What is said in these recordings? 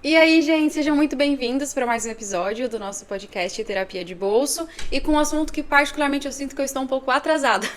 E aí, gente, sejam muito bem-vindos para mais um episódio do nosso podcast Terapia de Bolso e com um assunto que particularmente eu sinto que eu estou um pouco atrasada.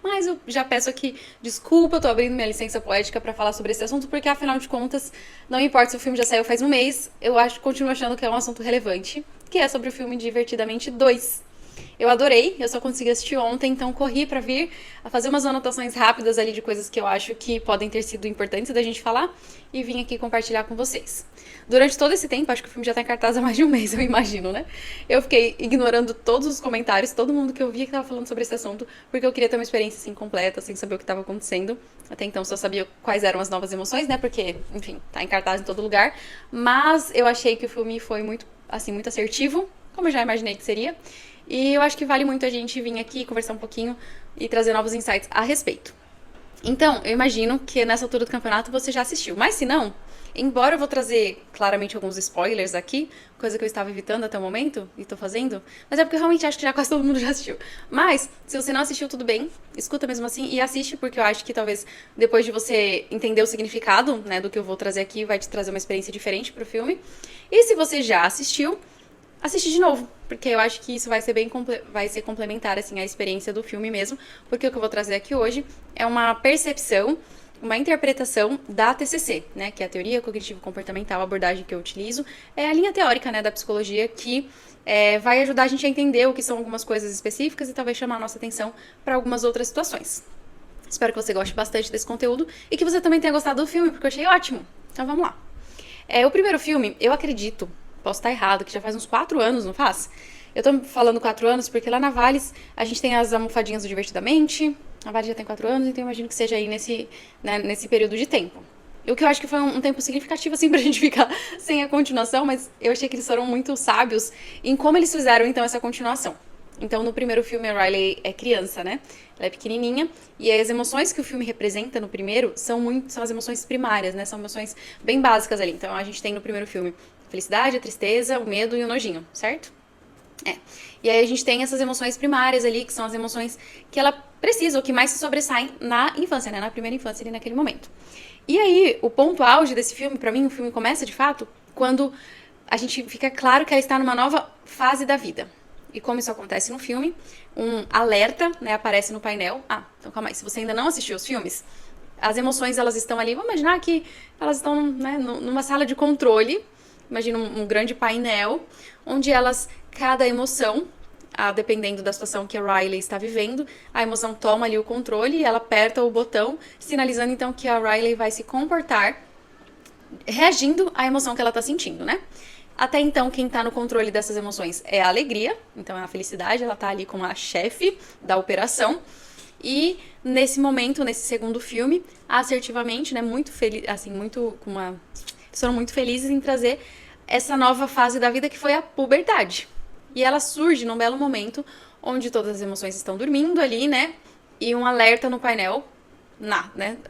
Mas eu já peço aqui desculpa, eu tô abrindo minha licença poética para falar sobre esse assunto, porque afinal de contas, não importa se o filme já saiu faz um mês, continuo achando que é um assunto relevante, que é sobre o filme Divertidamente 2. Eu adorei, eu só consegui assistir ontem, então corri pra vir a fazer umas anotações rápidas ali de coisas que eu acho que podem ter sido importantes da gente falar e vim aqui compartilhar com vocês. Durante todo esse tempo, acho que o filme já tá em cartaz há mais de um mês, eu imagino, né? Eu fiquei ignorando todos os comentários, todo mundo que eu via que tava falando sobre esse assunto, porque eu queria ter uma experiência assim completa, sem saber o que tava acontecendo. Até então só sabia quais eram as novas emoções, né? Porque, enfim, tá em cartaz em todo lugar. Mas eu achei que o filme foi muito assertivo, como eu já imaginei que seria. E eu acho que vale muito a gente vir aqui conversar um pouquinho e trazer novos insights a respeito. Então, eu imagino que nessa altura do campeonato você já assistiu. Mas se não, embora eu vou trazer claramente alguns spoilers aqui, coisa que eu estava evitando até o momento e tô fazendo, mas é porque eu realmente acho que já quase todo mundo já assistiu. Mas, se você não assistiu, tudo bem, escuta mesmo assim e assiste, porque eu acho que talvez depois de você entender o significado, né, do que eu vou trazer aqui, vai te trazer uma experiência diferente pro filme. E se você já assistiu, assiste de novo, porque eu acho que isso vai ser vai ser complementar assim à experiência do filme mesmo, porque o que eu vou trazer aqui hoje é uma percepção, uma interpretação da TCC, né, que é a teoria cognitivo-comportamental, a abordagem que eu utilizo, é a linha teórica, né, da psicologia que vai ajudar a gente a entender o que são algumas coisas específicas e talvez chamar a nossa atenção para algumas outras situações. Espero que você goste bastante desse conteúdo e que você também tenha gostado do filme, porque eu achei ótimo. Então vamos lá. O primeiro filme, eu acredito, posso estar errado, que já faz uns 4 anos, não faz? Eu tô falando 4 anos porque lá na Vales a gente tem as almofadinhas do Divertidamente. A Vales já tem 4 anos, então eu imagino que seja aí nesse período de tempo. O que eu acho que foi um tempo significativo, assim, pra gente ficar sem a continuação, mas eu achei que eles foram muito sábios em como eles fizeram, então, essa continuação. Então, no primeiro filme, a Riley é criança, né? Ela é pequenininha, e as emoções que o filme representa no primeiro são as emoções primárias, né? São emoções bem básicas ali. Então, a gente tem no primeiro filme a felicidade, a tristeza, o medo e o nojinho, certo? E aí a gente tem essas emoções primárias ali, que são as emoções que ela precisa, ou que mais se sobressaem na infância, né? Na primeira infância ali naquele momento. E aí, o ponto auge desse filme, pra mim, o filme começa de fato quando a gente fica claro que ela está numa nova fase da vida. E como isso acontece no filme, um alerta, né, aparece no painel. Então calma aí, se você ainda não assistiu os filmes, as emoções elas estão ali, vamos imaginar que elas estão, né, numa sala de controle. Imagina um grande painel, onde cada emoção, dependendo da situação que a Riley está vivendo, a emoção toma ali o controle e ela aperta o botão, sinalizando então que a Riley vai se comportar reagindo à emoção que ela está sentindo, né? Até então, quem está no controle dessas emoções é a alegria, então é a felicidade, ela está ali como a chefe da operação. E nesse momento, nesse segundo filme, assertivamente, né, muito feliz, assim, eles foram muito felizes em trazer essa nova fase da vida que foi a puberdade. E ela surge num belo momento onde todas as emoções estão dormindo ali, né? E um alerta no painel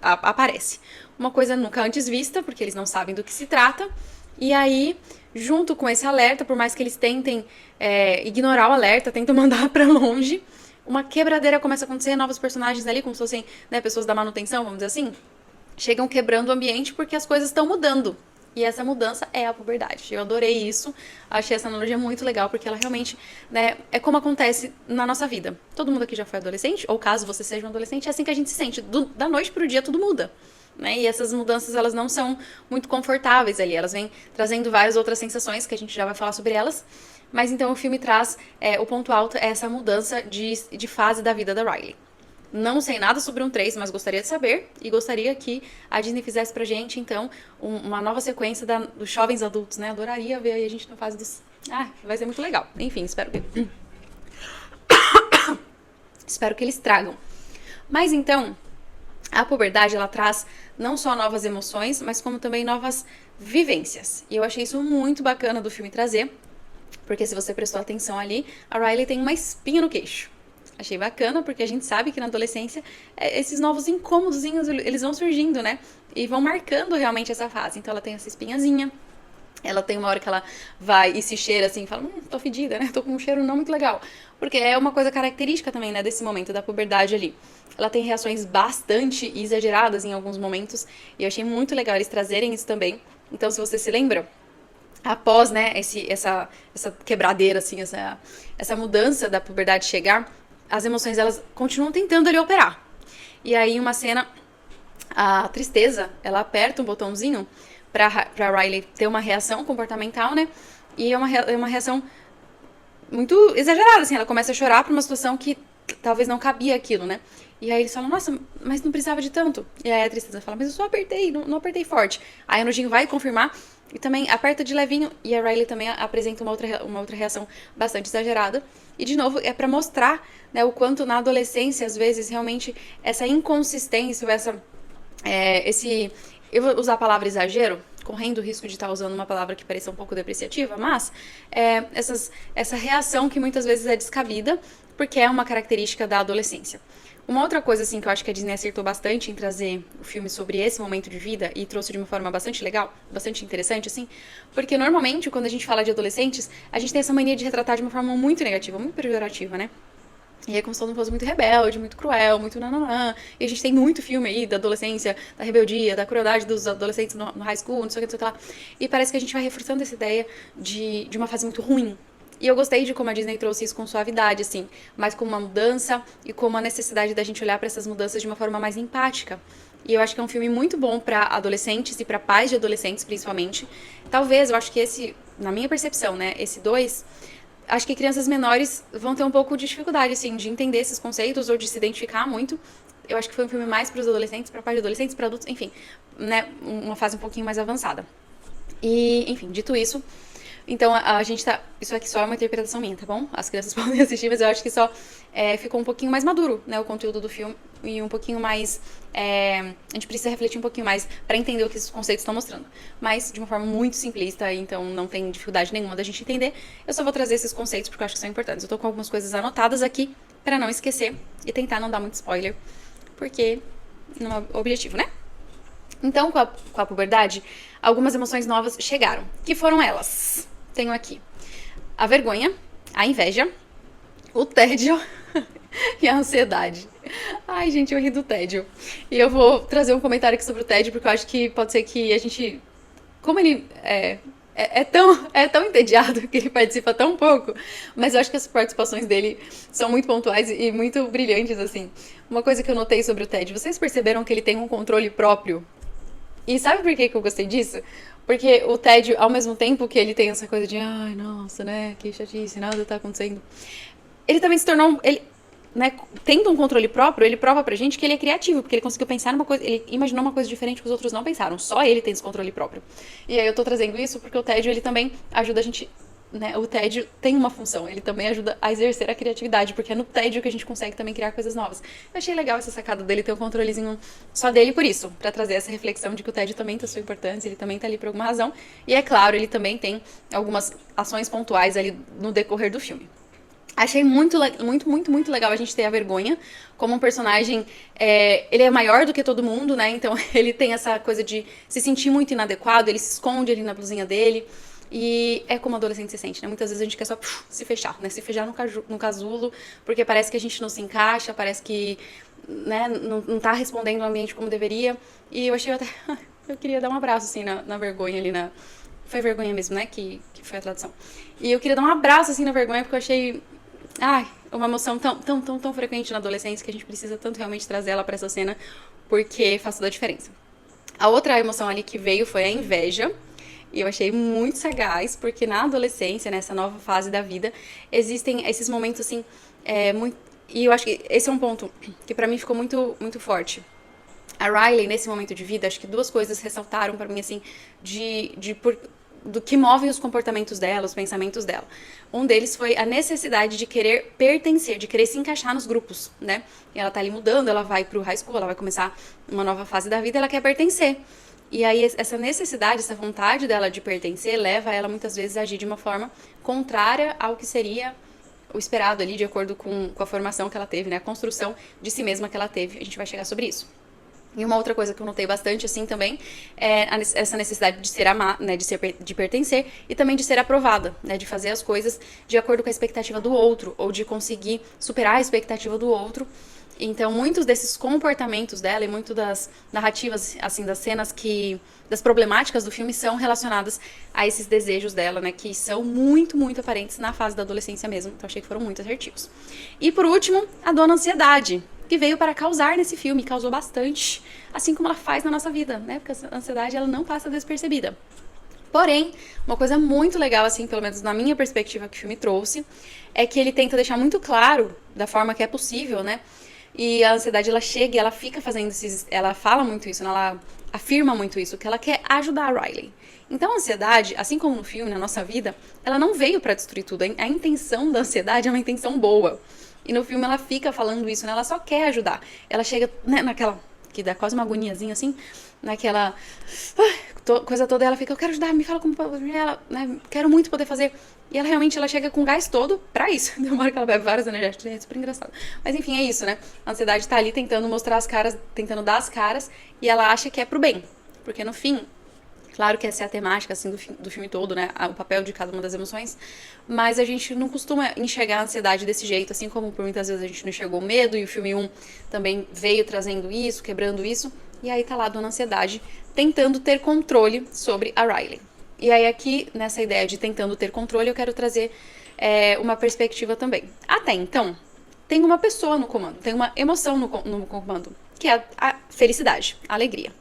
aparece. Uma coisa nunca antes vista, porque eles não sabem do que se trata. E aí, junto com esse alerta, por mais que eles tentem ignorar o alerta, tentam mandar pra longe, uma quebradeira começa a acontecer, novos personagens ali, como se fossem, né, pessoas da manutenção, vamos dizer assim, chegam quebrando o ambiente porque as coisas estão mudando. E essa mudança é a puberdade. Eu adorei isso, achei essa analogia muito legal, porque ela realmente, né, é como acontece na nossa vida. Todo mundo aqui já foi adolescente, ou caso você seja um adolescente, é assim que a gente se sente. Da noite pro dia tudo muda. Né? E essas mudanças, elas não são muito confortáveis ali, elas vêm trazendo várias outras sensações, que a gente já vai falar sobre elas. Mas então o filme traz, o ponto alto é essa mudança de fase da vida da Riley. Não sei nada sobre um 3, mas gostaria de saber. E gostaria que a Disney fizesse pra gente, então, uma nova sequência dos jovens adultos, né? Adoraria ver aí a gente na fase dos... vai ser muito legal. Enfim, espero que... espero que eles tragam. Mas então, a puberdade, ela traz não só novas emoções, mas como também novas vivências. E eu achei isso muito bacana do filme trazer. Porque se você prestou atenção ali, a Riley tem uma espinha no queixo. Achei bacana, porque a gente sabe que na adolescência esses novos incômodozinhos, eles vão surgindo, né? E vão marcando realmente essa fase. Então ela tem essa espinhazinha, ela tem uma hora que ela vai e se cheira assim, e fala, tô fedida, né? Tô com um cheiro não muito legal. Porque é uma coisa característica também, né, desse momento da puberdade ali. Ela tem reações bastante exageradas em alguns momentos, e eu achei muito legal eles trazerem isso também. Então, se você se lembra, após, né, essa quebradeira, assim, essa mudança da puberdade chegar, as emoções, elas continuam tentando ali operar. E aí, uma cena, a tristeza, ela aperta um botãozinho pra Riley ter uma reação comportamental, né, e é uma reação muito exagerada, assim, ela começa a chorar por uma situação que talvez não cabia aquilo, né? E aí eles falam, nossa, mas não precisava de tanto. E aí a tristeza fala, mas eu só apertei, não apertei forte. Aí a Nojinho vai confirmar e também aperta de levinho. E a Riley também apresenta uma outra reação bastante exagerada. E de novo, é pra mostrar, né, o quanto na adolescência, às vezes, realmente, essa inconsistência, esse... Eu vou usar a palavra exagero, correndo o risco de estar usando uma palavra que pareça um pouco depreciativa, mas essa reação que muitas vezes é descabida, porque é uma característica da adolescência. Uma outra coisa, assim, que eu acho que a Disney acertou bastante em trazer o filme sobre esse momento de vida e trouxe de uma forma bastante legal, bastante interessante, assim, porque normalmente, quando a gente fala de adolescentes, a gente tem essa mania de retratar de uma forma muito negativa, muito pejorativa, né? E é como se todo mundo fosse muito rebelde, muito cruel, muito nananã. E a gente tem muito filme aí da adolescência, da rebeldia, da crueldade dos adolescentes no high school, não sei o que, não sei o que lá. E parece que a gente vai reforçando essa ideia de uma fase muito ruim. E eu gostei de como a Disney trouxe isso com suavidade, assim, mas com uma mudança e com uma necessidade da gente olhar para essas mudanças de uma forma mais empática. E eu acho que é um filme muito bom para adolescentes e para pais de adolescentes, principalmente. Talvez, eu acho que esse, na minha percepção, né, esse 2, acho que crianças menores vão ter um pouco de dificuldade, assim, de entender esses conceitos ou de se identificar muito. Eu acho que foi um filme mais para os adolescentes, para pais de adolescentes, para adultos, enfim, né, uma fase um pouquinho mais avançada. E, enfim, dito isso, então a gente tá. Isso aqui só é uma interpretação minha, tá bom? As crianças podem assistir, mas eu acho que só ficou um pouquinho mais maduro, né? O conteúdo do filme e um pouquinho mais. A gente precisa refletir um pouquinho mais para entender o que esses conceitos estão mostrando. Mas de uma forma muito simplista, então não tem dificuldade nenhuma da gente entender. Eu só vou trazer esses conceitos porque eu acho que são importantes. Eu tô com algumas coisas anotadas aqui para não esquecer e tentar não dar muito spoiler, porque não é o objetivo, né? Então, com a puberdade, algumas emoções novas chegaram. Que foram elas? Tenho aqui a vergonha, a inveja, o tédio e a ansiedade. Ai, gente, eu ri do tédio. E eu vou trazer um comentário aqui sobre o tédio, porque eu acho que pode ser que a gente... Como ele é tão entediado que ele participa tão pouco, mas eu acho que as participações dele são muito pontuais e muito brilhantes, assim. Uma coisa que eu notei sobre o Ted, vocês perceberam que ele tem um controle próprio? E sabe por que eu gostei disso? Porque o Ted, ao mesmo tempo que ele tem essa coisa de ai, nossa, né, que chatice, nada tá acontecendo, ele também se tornou, ele, né, tendo um controle próprio, ele prova pra gente que ele é criativo, porque ele conseguiu pensar numa coisa, ele imaginou uma coisa diferente que os outros não pensaram, só ele tem esse controle próprio. E aí eu tô trazendo isso porque o Ted, ele também ajuda a gente, né, o tédio tem uma função, ele também ajuda a exercer a criatividade, porque é no tédio que a gente consegue também criar coisas novas. Eu achei legal essa sacada dele ter um controlezinho só dele por isso, pra trazer essa reflexão de que o tédio também tem sua importância, ele também tá ali por alguma razão, e é claro, ele também tem algumas ações pontuais ali no decorrer do filme. Achei muito legal a gente ter a vergonha como um personagem. Ele é maior do que todo mundo, né? Então ele tem essa coisa de se sentir muito inadequado, ele se esconde ali na blusinha dele. E é como adolescente se sente, né? Muitas vezes a gente quer só se fechar, né? Se fechar no casulo, porque parece que a gente não se encaixa, parece que, né, não tá respondendo no ambiente como deveria. E eu achei até... Eu queria dar um abraço, assim, na vergonha ali, Foi vergonha mesmo, né? Que foi a tradução. E eu queria dar um abraço, assim, na vergonha, porque eu achei... Ai, uma emoção tão frequente na adolescência que a gente precisa tanto realmente trazer ela pra essa cena, porque faz toda a diferença. A outra emoção ali que veio foi a inveja. E eu achei muito sagaz, porque na adolescência, nessa nova fase da vida, existem esses momentos, assim, e eu acho que esse é um ponto que pra mim ficou muito forte. A Riley, nesse momento de vida, acho que duas coisas ressaltaram pra mim, assim, do que movem os comportamentos dela, os pensamentos dela. Um deles foi a necessidade de querer pertencer, de querer se encaixar nos grupos, né? E ela tá ali mudando, ela vai pro high school, ela vai começar uma nova fase da vida, ela quer pertencer. E aí essa necessidade, essa vontade dela de pertencer leva ela muitas vezes a agir de uma forma contrária ao que seria o esperado ali, de acordo com a formação que ela teve, né? A construção de si mesma que ela teve. A gente vai chegar sobre isso. E uma outra coisa que eu notei bastante, assim, também, é essa necessidade de ser amada, né, de pertencer e também de ser aprovada, né, de fazer as coisas de acordo com a expectativa do outro, ou de conseguir superar a expectativa do outro. Então, muitos desses comportamentos dela e muito das narrativas, assim, das cenas das problemáticas do filme são relacionadas a esses desejos dela, né? Que são muito, muito aparentes na fase da adolescência mesmo. Então, achei que foram muito assertivos. E, por último, a Dona Ansiedade, que veio para causar nesse filme, causou bastante, assim como ela faz na nossa vida, né? Porque a ansiedade, ela não passa despercebida. Porém, uma coisa muito legal, assim, pelo menos na minha perspectiva que o filme trouxe, é que ele tenta deixar muito claro, da forma que é possível, né? E a ansiedade, ela chega e ela fica fazendo ela fala muito isso, né? Ela afirma muito isso, que ela quer ajudar a Riley. Então a ansiedade, assim como no filme, na nossa vida, ela não veio pra destruir tudo. A intenção da ansiedade é uma intenção boa. E no filme ela fica falando isso, né? Ela só quer ajudar. Ela chega, né, naquela, que dá quase uma agoniazinha assim, naquela coisa toda, ela fica, eu quero ajudar, me fala como ela, né, quero muito poder fazer. E ela realmente, ela chega com gás todo pra isso. Demora que ela bebe vários energéticos, é super engraçado. Mas enfim, é isso, né? A ansiedade tá ali tentando mostrar as caras, tentando dar as caras, e ela acha que é pro bem. Porque no fim, claro que essa é a temática, assim, do filme todo, né? O papel de cada uma das emoções. Mas a gente não costuma enxergar a ansiedade desse jeito, assim como por muitas vezes a gente não enxergou o medo, e o filme 1 também veio trazendo isso, quebrando isso. E aí tá lá a Dona Ansiedade tentando ter controle sobre a Riley. E aí aqui, nessa ideia de tentando ter controle, eu quero trazer uma perspectiva também. Até então, tem uma pessoa no comando, tem uma emoção no comando, que é a felicidade, a alegria.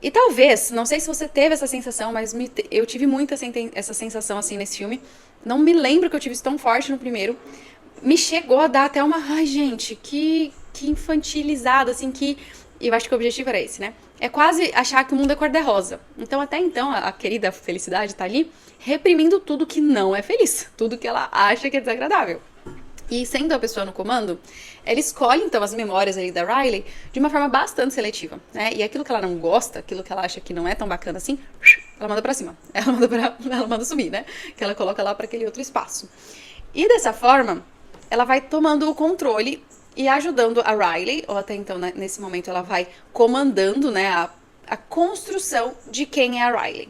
E talvez, não sei se você teve essa sensação, mas eu tive muito essa sensação assim nesse filme. Não me lembro que eu tive isso tão forte no primeiro. Me chegou a dar até uma... Ai, gente, que infantilizado, assim, que... E eu acho que o objetivo era esse, né? É quase achar que o mundo é cor-de-rosa. Então, até então, a querida felicidade tá ali reprimindo tudo que não é feliz. Tudo que ela acha que é desagradável. E sendo a pessoa no comando, ela escolhe, então, as memórias ali da Riley de uma forma bastante seletiva, né? E aquilo que ela não gosta, aquilo que ela acha que não é tão bacana assim, ela manda pra cima. Ela manda subir, né? Que ela coloca lá pra aquele outro espaço. E dessa forma, ela vai tomando o controle e ajudando a Riley, ou até então, né, nesse momento, ela vai comandando, né, a construção de quem é a Riley.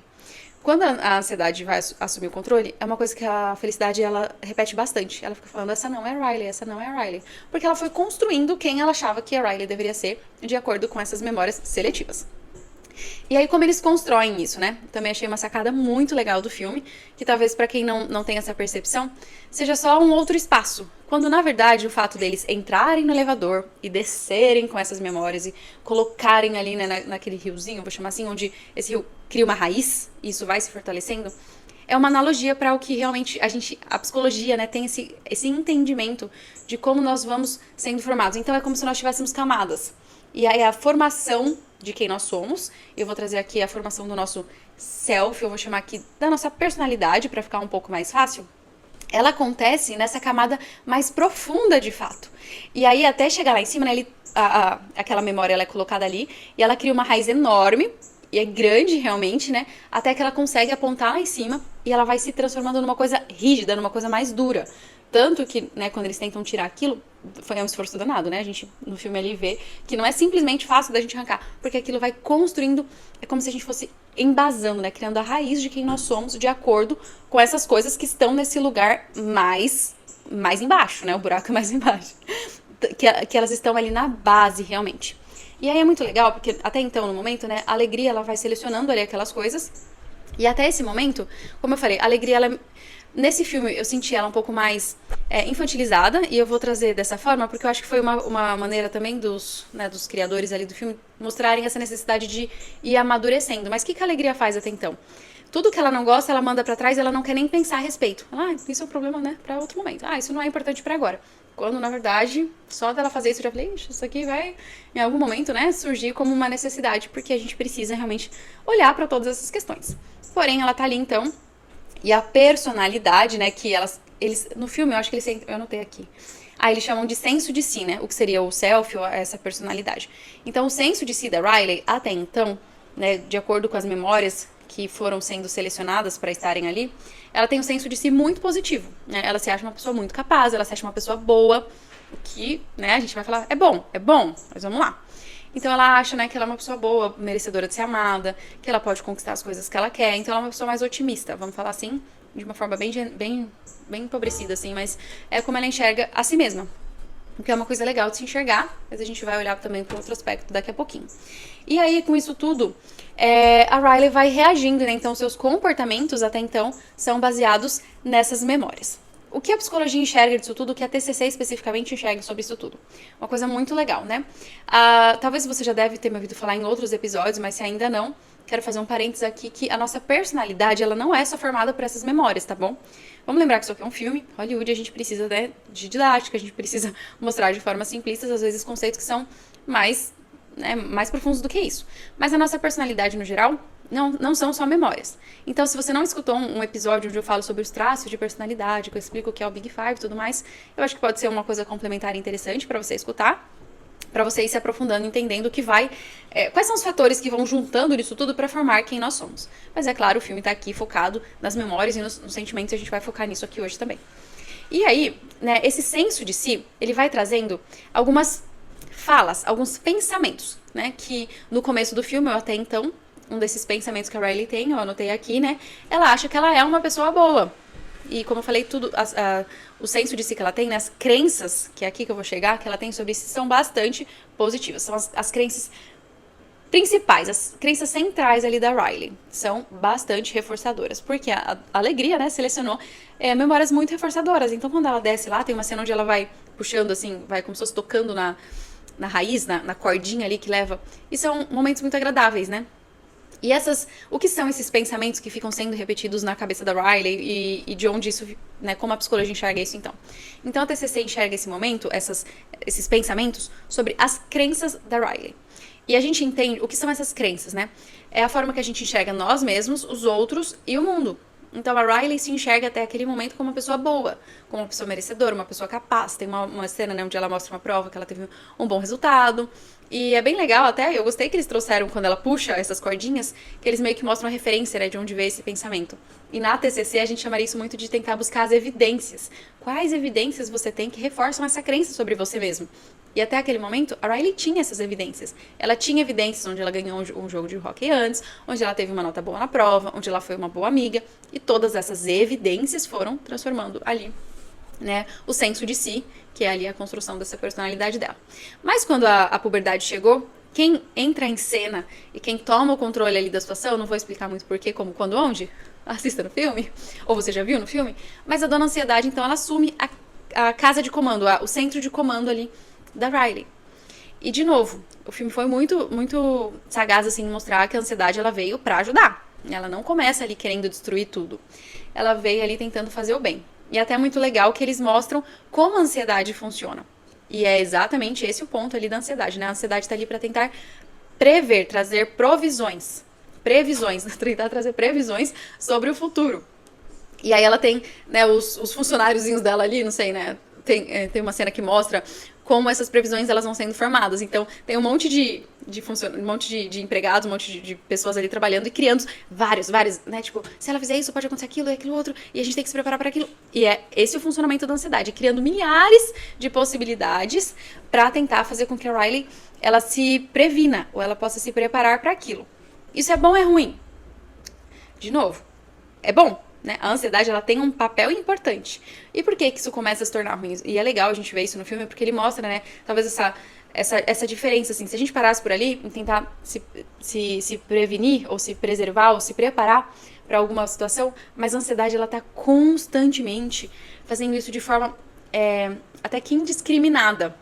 Quando a ansiedade vai assumir o controle, é uma coisa que a felicidade, ela repete bastante. Ela fica falando, essa não é a Riley, essa não é a Riley. Porque ela foi construindo quem ela achava que a Riley deveria ser, de acordo com essas memórias seletivas. E aí, como eles constroem isso, né? Também achei uma sacada muito legal do filme, que talvez pra quem não tem essa percepção, seja só um outro espaço. Quando, na verdade, o fato deles entrarem no elevador e descerem com essas memórias e colocarem ali, né, naquele riozinho, vou chamar assim, onde esse rio cria uma raiz e isso vai se fortalecendo, é uma analogia para o que realmente a psicologia, né, tem esse entendimento de como nós vamos sendo formados. Então, é como se nós tivéssemos camadas. E aí, a formação de quem nós somos, eu vou trazer aqui a formação do nosso self, eu vou chamar aqui da nossa personalidade, para ficar um pouco mais fácil, ela acontece nessa camada mais profunda de fato. E aí, até chegar lá em cima, né, aquela memória ela é colocada ali, e ela cria uma raiz enorme, e é grande realmente, né, até que ela consegue apontar lá em cima, e ela vai se transformando numa coisa rígida, numa coisa mais dura. Tanto que, né, quando eles tentam tirar aquilo, foi um esforço danado, né? A gente, no filme ali, vê que não é simplesmente fácil da gente arrancar, porque aquilo vai construindo, é como se a gente fosse embasando, né? Criando a raiz de quem nós somos de acordo com essas coisas que estão nesse lugar mais embaixo, né? O buraco é mais embaixo. Que elas estão ali na base, realmente. E aí é muito legal, porque até então, no momento, né? A alegria, ela vai selecionando ali aquelas coisas. E até esse momento, como eu falei, a alegria, ela... Nesse filme, eu senti ela um pouco mais infantilizada, e eu vou trazer dessa forma, porque eu acho que foi uma maneira também dos criadores ali do filme mostrarem essa necessidade de ir amadurecendo. Mas o que a alegria faz até então? Tudo que ela não gosta, ela manda pra trás, ela não quer nem pensar a respeito. Isso é um problema, né, pra outro momento. Isso não é importante pra agora. Quando, na verdade, só dela fazer isso, eu já falei, isso aqui vai, em algum momento, né, surgir como uma necessidade, porque a gente precisa realmente olhar pra todas essas questões. Porém, ela tá ali, então... E a personalidade, né, que eles no filme, eu acho que eu anotei aqui. Eles chamam de senso de si, né, o que seria o self ou essa personalidade. Então, o senso de si da Riley, até então, né, de acordo com as memórias que foram sendo selecionadas para estarem ali, ela tem um senso de si muito positivo, né, ela se acha uma pessoa muito capaz, ela se acha uma pessoa boa, o que, né, a gente vai falar, é bom, mas vamos lá. Então ela acha, né, que ela é uma pessoa boa, merecedora de ser amada, que ela pode conquistar as coisas que ela quer. Então ela é uma pessoa mais otimista, vamos falar assim, de uma forma bem empobrecida, assim, mas é como ela enxerga a si mesma. o que é uma coisa legal de se enxergar, mas a gente vai olhar também para outro aspecto daqui a pouquinho. E aí, com isso tudo, a Riley vai reagindo, né? Então, seus comportamentos até então são baseados nessas memórias. O que a psicologia enxerga disso tudo, o que a TCC especificamente enxerga sobre isso tudo? Uma coisa muito legal, né? Talvez você já deve ter me ouvido falar em outros episódios, mas se ainda não, quero fazer um parênteses aqui que a nossa personalidade, ela não é só formada por essas memórias, tá bom? Vamos lembrar que isso aqui é um filme, Hollywood, a gente precisa, né, de didática, a gente precisa mostrar de forma simplistas, às vezes, conceitos que são mais profundos do que isso. Mas a nossa personalidade, no geral, não são só memórias. Então, se você não escutou um episódio onde eu falo sobre os traços de personalidade, que eu explico o que é o Big Five e tudo mais, eu acho que pode ser uma coisa complementar e interessante para você escutar, para você ir se aprofundando, entendendo o que vai... quais são os fatores que vão juntando nisso tudo para formar quem nós somos. Mas é claro, o filme tá aqui focado nas memórias e nos sentimentos, e a gente vai focar nisso aqui hoje também. E aí, né, esse senso de si, ele vai trazendo algumas falas, alguns pensamentos, né, que no começo do filme, eu até então, um desses pensamentos que a Riley tem, eu anotei aqui, né, ela acha que ela é uma pessoa boa. E como eu falei, tudo, o senso de si que ela tem, né, as crenças, que é aqui que eu vou chegar, que ela tem sobre si, são bastante positivas. São as crenças principais, as crenças centrais ali da Riley. São bastante reforçadoras. Porque a alegria, né, selecionou memórias muito reforçadoras. Então, quando ela desce lá, tem uma cena onde ela vai puxando, assim, vai como se fosse tocando na raiz, na cordinha ali que leva. E são momentos muito agradáveis, né? E o que são esses pensamentos que ficam sendo repetidos na cabeça da Riley e de onde isso, né, como a psicologia enxerga isso então? Então a TCC enxerga esse momento, esses pensamentos sobre as crenças da Riley. E a gente entende o que são essas crenças, né? É a forma que a gente enxerga nós mesmos, os outros e o mundo. Então a Riley se enxerga até aquele momento como uma pessoa boa, como uma pessoa merecedora, uma pessoa capaz. Tem uma cena, né, onde ela mostra uma prova que ela teve um bom resultado. E é bem legal até, eu gostei que eles trouxeram quando ela puxa essas cordinhas, que eles meio que mostram a referência, né, de onde veio esse pensamento. E na TCC a gente chamaria isso muito de tentar buscar as evidências. Quais evidências você tem que reforçam essa crença sobre você mesmo? E até aquele momento, a Riley tinha essas evidências. Ela tinha evidências onde ela ganhou um jogo de hóquei antes, onde ela teve uma nota boa na prova, onde ela foi uma boa amiga. E todas essas evidências foram transformando ali, né, o senso de si, que é ali a construção dessa personalidade dela. Mas quando a puberdade chegou, quem entra em cena e quem toma o controle ali da situação, não vou explicar muito porquê, como, quando, onde, assista no filme, ou você já viu no filme, mas a dona Ansiedade, então, ela assume a casa de comando, o centro de comando ali da Riley. E, de novo, o filme foi muito, muito sagaz, assim, em mostrar que a ansiedade, ela veio pra ajudar. Ela não começa ali querendo destruir tudo. Ela veio ali tentando fazer o bem. E até é muito legal que eles mostram como a ansiedade funciona. E é exatamente esse o ponto ali da ansiedade, né? A ansiedade está ali para tentar prever, trazer previsões, tentar trazer previsões sobre o futuro. E aí ela tem, né, os funcionáriozinhos dela ali, não sei, né? Tem uma cena que mostra como essas previsões elas vão sendo formadas. Então, tem um monte um monte de empregados, um monte de pessoas ali trabalhando e criando vários, né? Tipo, se ela fizer isso, pode acontecer aquilo e aquilo outro, e a gente tem que se preparar para aquilo. E é esse o funcionamento da ansiedade, criando milhares de possibilidades para tentar fazer com que a Riley ela se previna, ou ela possa se preparar para aquilo. Isso é bom ou é ruim? De novo, é bom. Né? A ansiedade ela tem um papel importante. E por que isso começa a se tornar ruim? E é legal a gente ver isso no filme, porque ele mostra, né, talvez essa diferença, assim, se a gente parasse por ali e tentar se prevenir, ou se preservar, ou se preparar para alguma situação, mas a ansiedade ela tá constantemente fazendo isso de forma até que indiscriminada.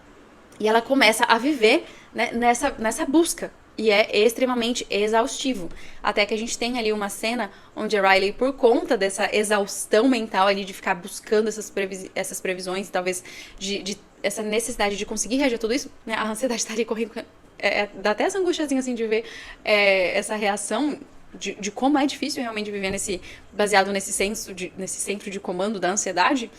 E ela começa a viver, né, nessa busca. E é extremamente exaustivo. Até que a gente tem ali uma cena onde a Riley, por conta dessa exaustão mental ali de ficar buscando essas previsões, talvez de essa necessidade de conseguir reagir a tudo isso, né? A ansiedade tá ali correndo. Dá até essa angustiazinha assim de ver essa reação de como é difícil realmente viver baseado nesse centro de comando da ansiedade.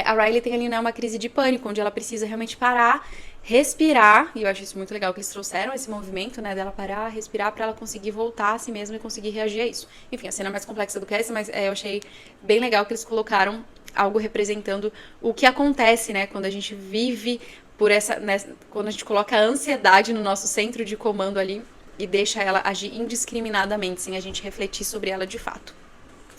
A Riley tem ali, né, uma crise de pânico, onde ela precisa realmente parar, respirar, e eu acho isso muito legal que eles trouxeram esse movimento, né, dela parar, respirar para ela conseguir voltar a si mesma e conseguir reagir a isso. Enfim, a cena é mais complexa do que essa, mas eu achei bem legal que eles colocaram algo representando o que acontece, né, quando a gente vive quando a gente coloca a ansiedade no nosso centro de comando ali e deixa ela agir indiscriminadamente, sem a gente refletir sobre ela de fato.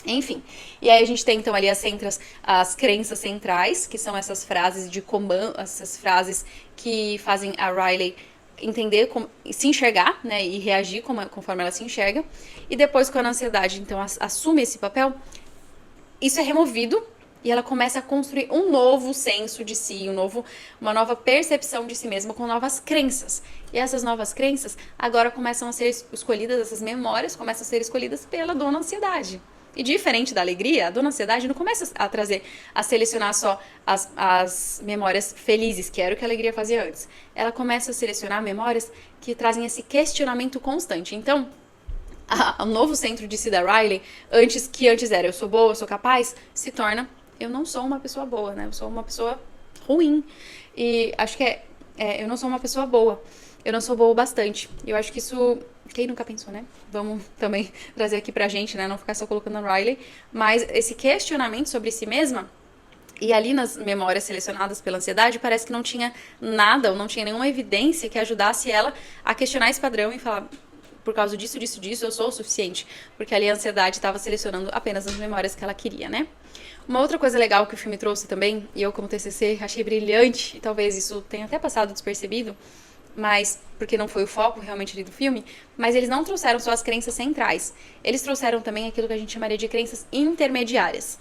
Enfim, e aí a gente tem então ali as crenças centrais, que são essas frases de comando, essas frases que fazem a Riley entender, se enxergar, né, e reagir conforme ela se enxerga. E depois, quando a ansiedade então assume esse papel, isso é removido e ela começa a construir um novo senso de si, uma nova percepção de si mesma com novas crenças. E essas novas crenças agora começam a ser escolhidas, essas memórias começam a ser escolhidas pela dona ansiedade. E diferente da alegria, a dona ansiedade não começa a selecionar só as memórias felizes, que era o que a alegria fazia antes. Ela começa a selecionar memórias que trazem esse questionamento constante. Então, o novo centro de si da Riley, antes era eu sou boa, eu sou capaz, se torna eu não sou uma pessoa boa, né? Eu sou uma pessoa ruim. E acho que eu não sou uma pessoa boa. Eu não sou boa o bastante. E eu acho que isso, quem nunca pensou, né? Vamos também trazer aqui pra gente, né? Não ficar só colocando a Riley. Mas esse questionamento sobre si mesma, e ali nas memórias selecionadas pela ansiedade, parece que não tinha nada, ou não tinha nenhuma evidência que ajudasse ela a questionar esse padrão e falar, por causa disso, eu sou o suficiente. Porque ali a ansiedade estava selecionando apenas as memórias que ela queria, né? Uma outra coisa legal que o filme trouxe também, e eu como TCC achei brilhante, e talvez isso tenha até passado despercebido, mas porque não foi o foco realmente ali do filme, mas eles não trouxeram só as crenças centrais. Eles trouxeram também aquilo que a gente chamaria de crenças intermediárias.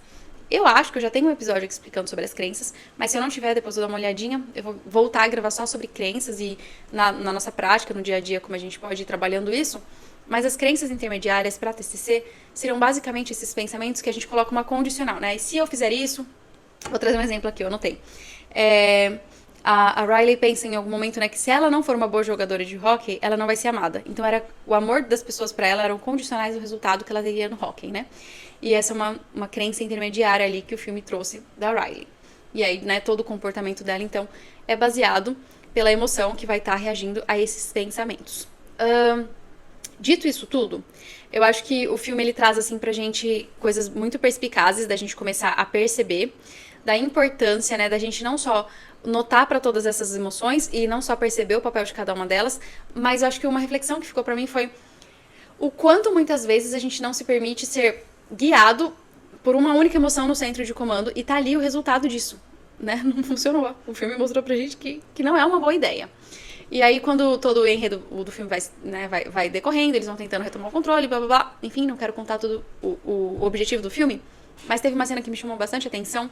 Eu acho que eu já tenho um episódio aqui explicando sobre as crenças, mas se eu não tiver, depois eu vou dar uma olhadinha. Eu vou voltar a gravar só sobre crenças e na nossa prática, no dia a dia, como a gente pode ir trabalhando isso. Mas as crenças intermediárias para TCC seriam basicamente esses pensamentos que a gente coloca uma condicional, né? E se eu fizer isso... Vou trazer um exemplo aqui, eu anotei. A Riley pensa em algum momento, né, que se ela não for uma boa jogadora de hóquei, ela não vai ser amada. Então o amor das pessoas para ela eram condicionais ao resultado que ela teria no hóquei, né? E essa é uma crença intermediária ali que o filme trouxe da Riley. E aí, né, todo o comportamento dela, então, é baseado pela emoção que vai estar reagindo a esses pensamentos. Dito isso tudo, eu acho que o filme ele traz assim pra gente coisas muito perspicazes da gente começar a perceber da importância, né, da gente não só notar para todas essas emoções e não só perceber o papel de cada uma delas, mas eu acho que uma reflexão que ficou para mim foi o quanto muitas vezes a gente não se permite ser guiado por uma única emoção no centro de comando e tá ali o resultado disso, né? Não funcionou. O filme mostrou pra gente que não é uma boa ideia. E aí, quando todo o enredo do filme vai decorrendo, eles vão tentando retomar o controle, blá blá blá. Enfim, não quero contar todo o objetivo do filme, mas teve uma cena que me chamou bastante atenção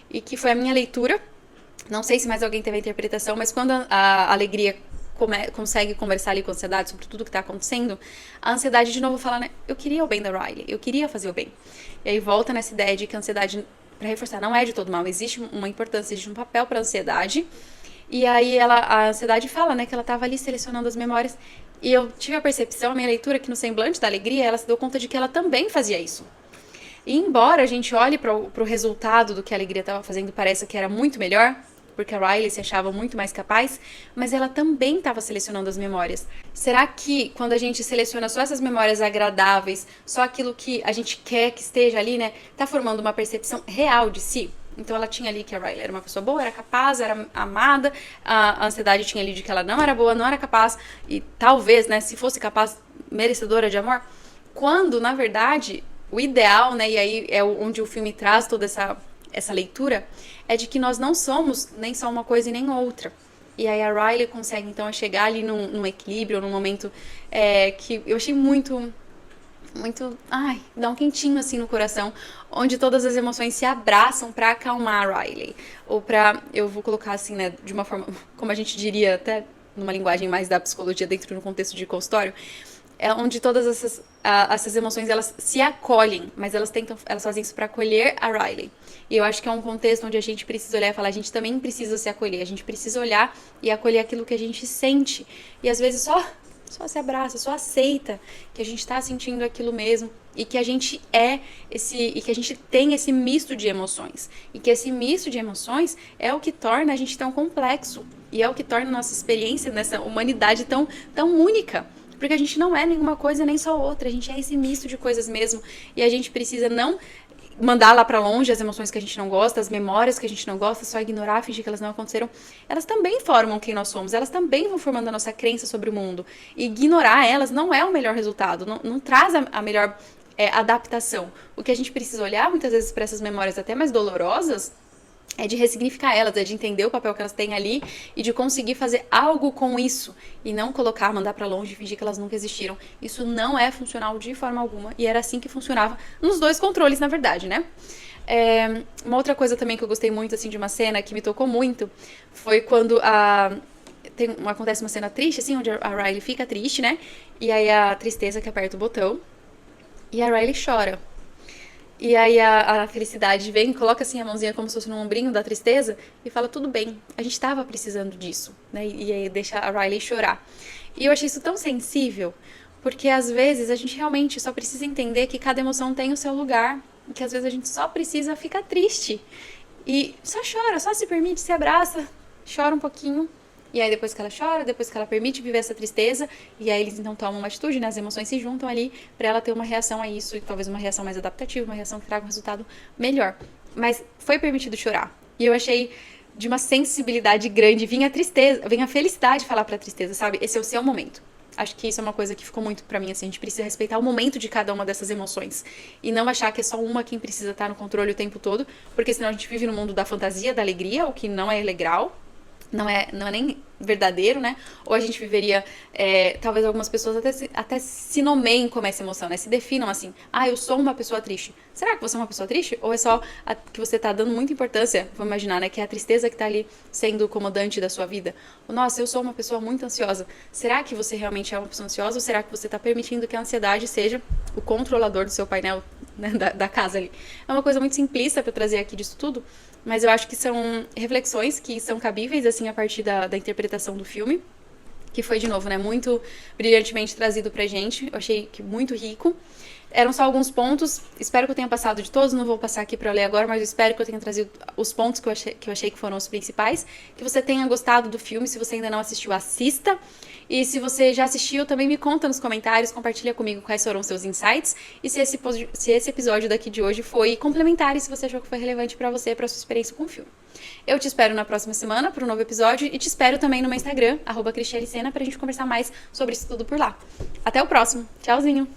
e que foi a minha leitura. Não sei se mais alguém teve a interpretação, mas quando a alegria consegue conversar ali com a ansiedade sobre tudo que tá acontecendo, a ansiedade de novo fala, né? Eu queria o bem da Riley, eu queria fazer o bem. E aí volta nessa ideia de que a ansiedade, pra reforçar, não é de todo mal, existe uma importância, existe um papel pra ansiedade. E aí a ansiedade fala, né, que ela tava ali selecionando as memórias. E eu tive a percepção, a minha leitura, que no semblante da alegria, ela se deu conta de que ela também fazia isso. E embora a gente olhe pro resultado do que a alegria estava fazendo, pareça que era muito melhor, porque a Riley se achava muito mais capaz, mas ela também estava selecionando as memórias. Será que quando a gente seleciona só essas memórias agradáveis, só aquilo que a gente quer que esteja ali, né, tá formando uma percepção real de si? Então ela tinha ali que a Riley era uma pessoa boa, era capaz, era amada, a ansiedade tinha ali de que ela não era boa, não era capaz, e talvez, né, se fosse capaz, merecedora de amor, quando, na verdade, o ideal, né, e aí é onde o filme traz toda essa leitura, é de que nós não somos nem só uma coisa e nem outra. E aí a Riley consegue, então, chegar ali num equilíbrio, num momento que eu achei muito, dá um quentinho assim no coração, onde todas as emoções se abraçam pra acalmar a Riley. Ou pra, eu vou colocar assim, né, de uma forma, como a gente diria, até numa linguagem mais da psicologia dentro do contexto de consultório, é onde todas essas emoções, elas se acolhem, mas elas fazem isso pra acolher a Riley. E eu acho que é um contexto onde a gente precisa olhar e falar, a gente também precisa se acolher, a gente precisa olhar e acolher aquilo que a gente sente. E às vezes só se abraça, só aceita que a gente tá sentindo aquilo mesmo e que a gente e que a gente tem esse misto de emoções. E que esse misto de emoções é o que torna a gente tão complexo e é o que torna a nossa experiência nessa humanidade tão única. Porque a gente não é nenhuma coisa nem só outra, a gente é esse misto de coisas mesmo, e a gente precisa não mandar lá pra longe as emoções que a gente não gosta, as memórias que a gente não gosta, só ignorar, fingir que elas não aconteceram. Elas também formam quem nós somos, elas também vão formando a nossa crença sobre o mundo. E ignorar elas não é o melhor resultado, não traz a melhor adaptação. O que a gente precisa olhar muitas vezes para essas memórias até mais dolorosas é de ressignificar elas, é de entender o papel que elas têm ali e de conseguir fazer algo com isso e não colocar, mandar pra longe e fingir que elas nunca existiram. Isso não é funcional de forma alguma e era assim que funcionava nos dois controles, na verdade, né? Uma outra coisa também que eu gostei muito, assim, de uma cena que me tocou muito foi quando acontece uma cena triste, assim, onde a Riley fica triste, né? E aí a tristeza que aperta o botão e a Riley chora. E aí a felicidade vem, coloca assim a mãozinha como se fosse no ombrinho da tristeza e fala, tudo bem, a gente estava precisando disso, né? E aí deixa a Riley chorar. E eu achei isso tão sensível, porque às vezes a gente realmente só precisa entender que cada emoção tem o seu lugar, e que às vezes a gente só precisa ficar triste. E só chora, só se permite, se abraça, chora um pouquinho. E aí depois que ela chora, depois que ela permite viver essa tristeza, e aí eles então tomam uma atitude, né? As emoções se juntam ali pra ela ter uma reação a isso, e talvez uma reação mais adaptativa, uma reação que traga um resultado melhor. Mas foi permitido chorar. E eu achei de uma sensibilidade grande, vinha a tristeza, vinha a felicidade falar pra tristeza, sabe? Esse é o seu momento. Acho que isso é uma coisa que ficou muito pra mim, assim, a gente precisa respeitar o momento de cada uma dessas emoções. E não achar que é só uma quem precisa estar no controle o tempo todo, porque senão a gente vive no mundo da fantasia, da alegria, o que não é legal. Não é nem verdadeiro, né? Ou a gente viveria, talvez algumas pessoas até se nomeiem como essa emoção, né? Se definam assim, eu sou uma pessoa triste. Será que você é uma pessoa triste? Ou é só que você tá dando muita importância, vamos imaginar, né? Que é a tristeza que tá ali sendo o comandante da sua vida. Nossa, eu sou uma pessoa muito ansiosa. Será que você realmente é uma pessoa ansiosa? Ou será que você tá permitindo que a ansiedade seja o controlador do seu painel, né? da casa ali? É uma coisa muito simplista pra eu trazer aqui disso tudo, mas eu acho que são reflexões que são cabíveis, assim, a partir da interpretação do filme, que foi, de novo, né, muito brilhantemente trazido pra gente. Eu achei que muito rico. Eram só alguns pontos, espero que eu tenha passado de todos, não vou passar aqui pra ler agora, mas eu espero que eu tenha trazido os pontos que eu achei que foram os principais, que você tenha gostado do filme. Se você ainda não assistiu, assista, e se você já assistiu, também me conta nos comentários, compartilha comigo quais foram os seus insights, e se esse episódio daqui de hoje foi complementar e se você achou que foi relevante pra você, pra sua experiência com o filme. Eu te espero na próxima semana para um novo episódio e te espero também no meu Instagram, @cristialicena, pra gente conversar mais sobre isso tudo por lá. Até o próximo, tchauzinho!